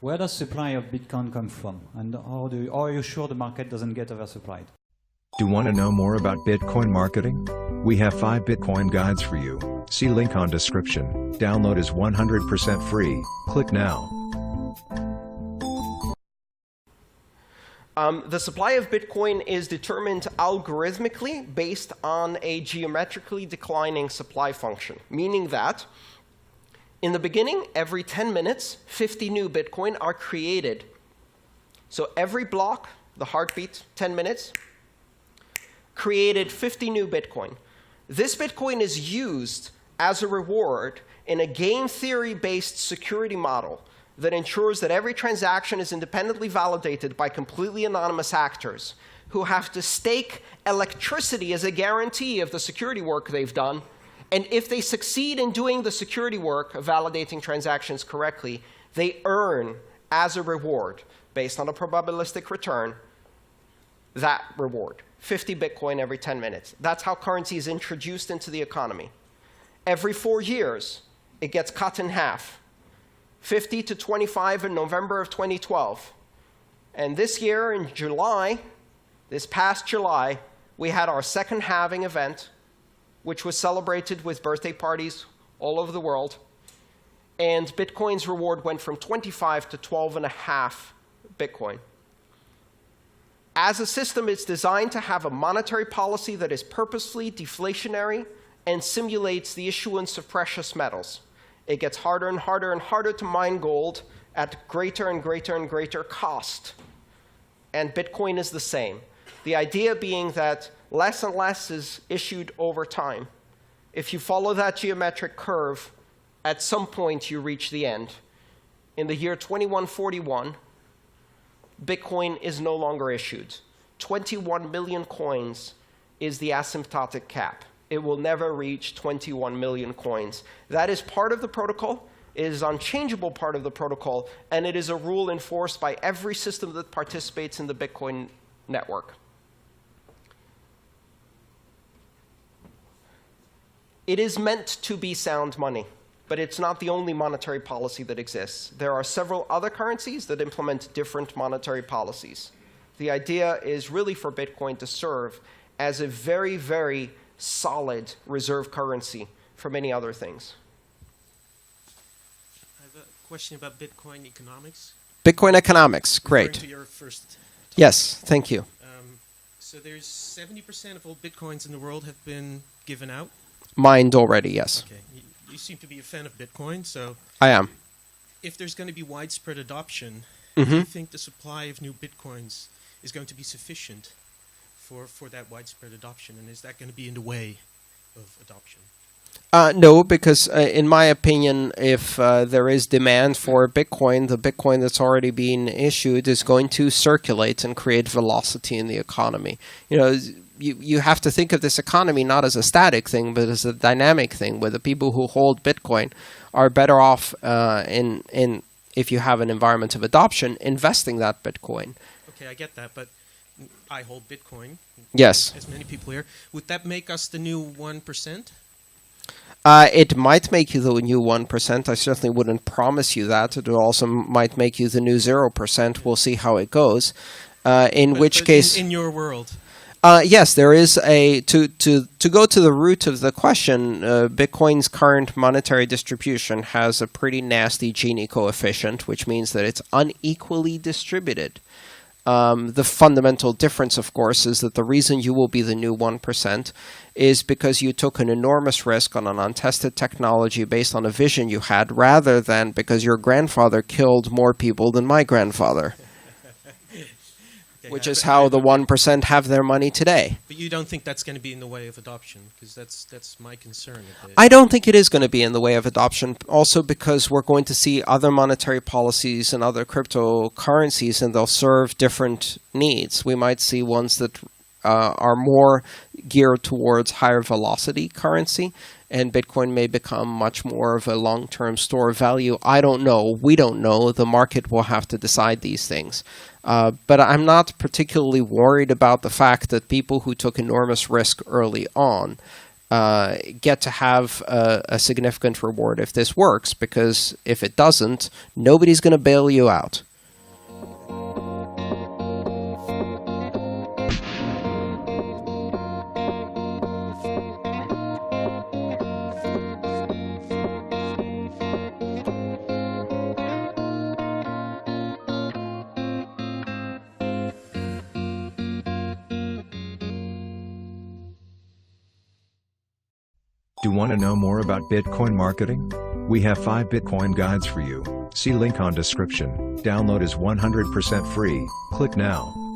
Where does supply of Bitcoin come from? And how are you sure the market doesn't get oversupplied? Do you want to know more about Bitcoin marketing? We have 5 Bitcoin guides for you. See link on description. Download is 100% free. Click now. The supply of Bitcoin is determined algorithmically based on a geometrically declining supply function, meaning that in the beginning, every 10 minutes, 50 new Bitcoin are created. So every block, the heartbeat, 10 minutes, created 50 new Bitcoin. This Bitcoin is used as a reward in a game theory-based security model that ensures that every transaction is independently validated by completely anonymous actors who have to stake electricity as a guarantee of the security work they've done. And if they succeed in doing the security work of validating transactions correctly, they earn as a reward, based on a probabilistic return, that reward. 50 Bitcoin every 10 minutes. That's how currency is introduced into the economy. Every 4 years, it gets cut in half. 50 to 25 in November of 2012. And this year, in July, this past July, we had our second halving event, which was celebrated with birthday parties all over the world. And Bitcoin's reward went from 25 to 12.5 Bitcoin. As a system, it's designed to have a monetary policy that is purposefully deflationary and simulates the issuance of precious metals. It gets harder and harder and harder to mine gold at greater and greater and greater cost. And Bitcoin is the same. The idea being that less and less is issued over time. If you follow that geometric curve, at some point you reach the end. In the year 2141, Bitcoin is no longer issued. 21 million coins is the asymptotic cap. It will never reach 21 million coins. That is part of the protocol. It is an unchangeable part of the protocol, and it is a rule enforced by every system that participates in the Bitcoin network. It is meant to be sound money, but it's not the only monetary policy that exists. There are several other currencies that implement different monetary policies. The idea is really for Bitcoin to serve as a very, very solid reserve currency for many other things. I have a question about Bitcoin economics. Bitcoin economics, great. To your first talk. Yes, thank you. So there's 70% of all Bitcoins in the world have been given out. Mined already, yes. Okay. You seem to be a fan of Bitcoin, so I am. If there's going to be widespread adoption, Mm-hmm. do you think the supply of new Bitcoins is going to be sufficient for that widespread adoption? And is that going to be in the way of adoption? No, because in my opinion, if there is demand for Bitcoin, the Bitcoin that's already being issued is going to circulate and create velocity in the economy. You know, you have to think of this economy not as a static thing, but as a dynamic thing, where the people who hold Bitcoin are better off in if you have an environment of adoption, investing that Bitcoin. Okay, I get that, but I hold Bitcoin. Yes. As many people here. Would that make us the new 1%? It might make you the new 1%. I certainly wouldn't promise you that. It also might make you the new 0%. We'll see how it goes. In which case, in your world, yes, there is a to go to the root of the question. Bitcoin's current monetary distribution has a pretty nasty Gini coefficient, which means that it's unequally distributed. The fundamental difference, of course, is that the reason you will be the new 1% is because you took an enormous risk on an untested technology based on a vision you had, rather than because your grandfather killed more people than my grandfather, which is how the 1% have their money today. But you don't think that's going to be in the way of adoption? Because that's my concern. I don't think it is going to be in the way of adoption, also because we're going to see other monetary policies and other cryptocurrencies, and they'll serve different needs. We might see ones that are more geared towards higher velocity currency, and Bitcoin may become much more of a long-term store of value. I don't know. We don't know. The market will have to decide these things. But I'm not particularly worried about the fact that people who took enormous risk early on get to have a significant reward if this works, because if it doesn't, nobody's going to bail you out. Do you want to know more about Bitcoin marketing? We have 5 Bitcoin guides for you. See link on description. Download is 100% free. Click now.